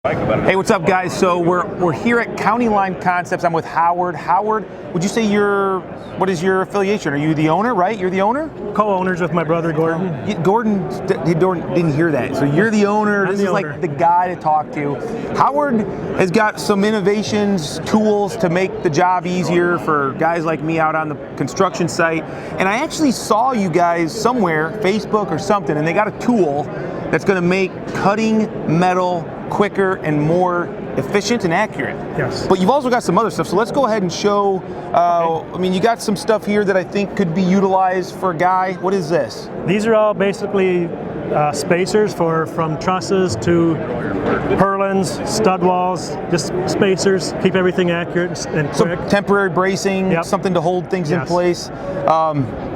Hey, what's up, guys? So we're here at County Line Concepts. I'm with Howard. Howard, would you say what is your affiliation? Are you the owner, right? You're the owner? Co-owners with my brother Gordon. Gordon didn't hear that. So you're the owner. This is like the guy to talk to. Howard has got some innovations, tools to make the job easier for guys like me out on the construction site. And I actually saw you guys somewhere, Facebook or something, and they got a tool that's going to make cutting metal quicker and more efficient and accurate. Yes. But you've also got some other stuff, so let's go ahead and show, I mean, you got some stuff here that I think could be utilized for a guy. What is this? These are all basically spacers from trusses to purlins, stud walls, just spacers, keep everything accurate and quick. So temporary bracing, something to hold things in place.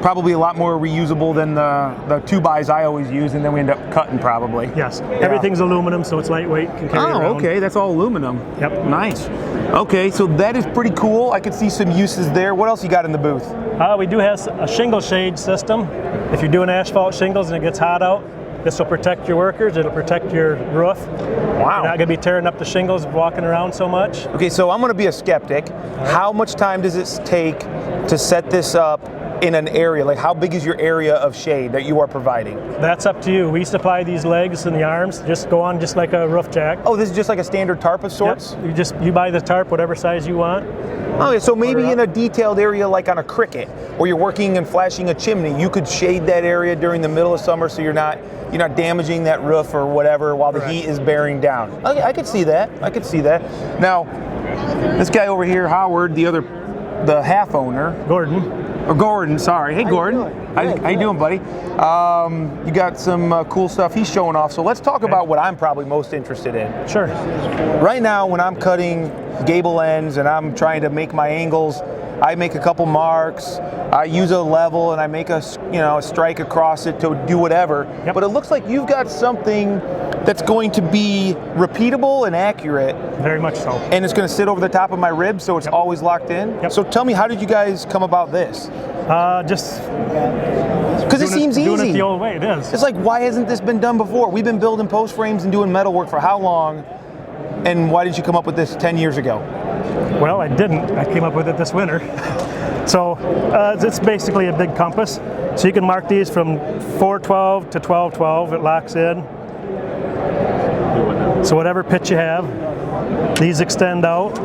Probably a lot more reusable than the 2x I always use, and then we end up cutting probably. Yes, everything's aluminum, so it's lightweight, can carry around. Oh, okay, that's all aluminum. Yep. Nice. Okay, so that is pretty cool. I could see some uses there. What else you got in the booth? We do have a shingle shade system. If you're doing asphalt shingles and it gets hot out, this will protect your workers, it'll protect your roof. Wow. You're not gonna be tearing up the shingles walking around so much. Okay, so I'm gonna be a skeptic. Right. How much time does it take to set this up in an area? Like, how big is your area of shade that you are providing? That's up to you. We supply these legs and the arms, just go on just like a roof jack. Oh, this is just like a standard tarp of sorts? Yep. You buy the tarp whatever size you want. Okay, so maybe in a detailed area like on a cricket, where you're working and flashing a chimney, you could shade that area during the middle of summer so you're not damaging that roof or whatever while the heat is bearing down. Okay, I could see that. I could see that. Now, this guy over here, Howard, the half owner. Gordon, sorry. Hey, Gordon. How you doing, buddy? You got some cool stuff he's showing off. So let's talk about what I'm probably most interested in. Sure. Right now, when I'm cutting gable ends and I'm trying to make my angles, I make a couple marks. I use a level and I make a strike across it to do whatever. Yep. But it looks like you've got something that's going to be repeatable and accurate. Very much so. And it's going to sit over the top of my ribs, so it's always locked in. Yep. So tell me, how did you guys come about this? Just because it seems easy. Doing it the old way, it is. It's like, why hasn't this been done before? We've been building post frames and doing metal work for how long? And why did you come up with this 10 years ago? Well, I didn't. I came up with it this winter. So it's basically a big compass. So you can mark these from 412 to 1212. It locks in. So whatever pitch you have, these extend out.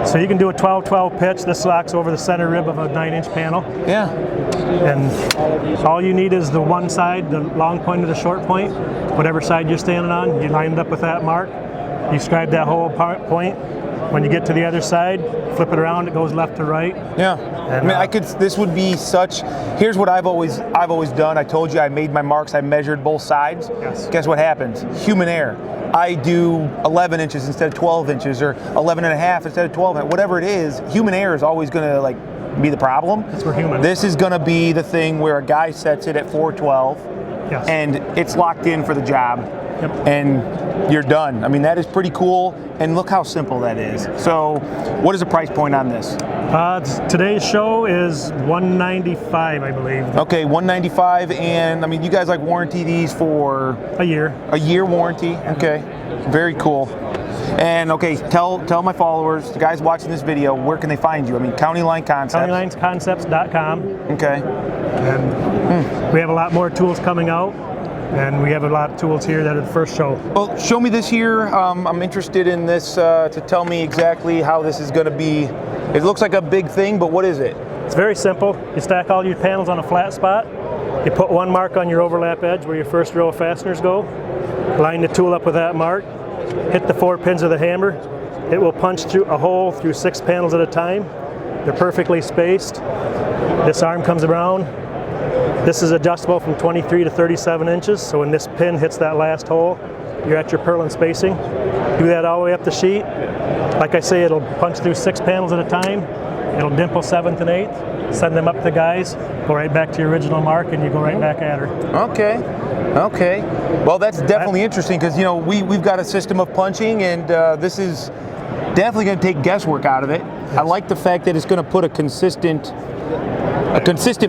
So you can do a 1212 pitch. This locks over the center rib of a 9-inch panel. Yeah. And all you need is the one side, the long point or the short point. Whatever side you're standing on, you line it up with that mark. You scribe that whole point. When you get to the other side, flip it around, it goes left to right. Yeah. And I mean, this would be such, here's what I've always done. I told you I made my marks, I measured both sides. Yes. Guess what happens? Human error. I do 11 inches instead of 12 inches, or 11 and a half instead of 12, whatever it is. Human error is always gonna be the problem. That's where human. This is gonna be the thing where a guy sets it at 412. Yes. And it's locked in for the job. Yep. And you're done. I mean, that is pretty cool, and look how simple that is. So, what is the price point on this? Today's show is $195, I believe. Okay, $195, and I mean, you guys warranty these for a year. A year warranty. Okay, very cool. And okay, tell my followers, the guys watching this video, where can they find you? I mean, County Line Concepts. CountyLinesConcepts.com. Okay. And we have a lot more tools coming out. And we have a lot of tools here that are the first show. Well, show me this here. I'm interested in this to tell me exactly how this is going to be. It looks like a big thing, but what is it? It's very simple. You stack all your panels on a flat spot. You put one mark on your overlap edge where your first row of fasteners go. Line the tool up with that mark. Hit the 4 pins of the hammer. It will punch through a hole through 6 panels at a time. They're perfectly spaced. This arm comes around. This is adjustable from 23 to 37 inches, so when this pin hits that last hole, you're at your purlin spacing. Do that all the way up the sheet. Like I say, it'll punch through 6 panels at a time. It'll dimple 7th and 8th, send them up to the guys, go right back to your original mark, and you go right back at her. Okay. Well, that's definitely interesting because, we've got a system of punching, and this is Definitely going to take guesswork out of it. I like the fact that it's going to put a consistent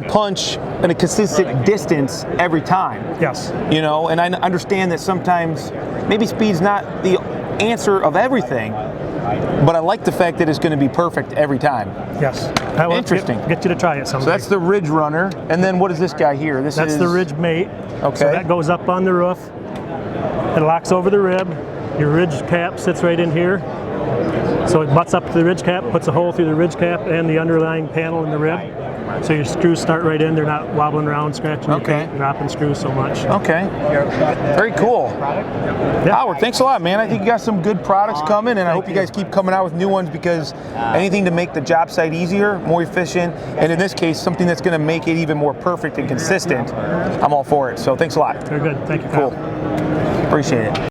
punch and a consistent distance every time. Yes. You know, and I understand that sometimes maybe speed's not the answer of everything, but I like the fact that it's going to be perfect every time. Yes. Interesting. Get you to try it someday. So that's the Ridge Runner, and then what is this guy here? That's the Ridge Mate. Okay. So that goes up on the roof. It locks over the rib. Your ridge cap sits right in here. So it butts up to the ridge cap, puts a hole through the ridge cap and the underlying panel in the rib. So your screws start right in. They're not wobbling around, scratching your paint, dropping screws so much. Okay. Very cool. Howard, thanks a lot, man. I think you got some good products coming, and I hope you guys keep coming out with new ones, because anything to make the job site easier, more efficient, and in this case, something that's going to make it even more perfect and consistent, I'm all for it. So thanks a lot. Very good. Thank you, Cool. Kyle. Appreciate it.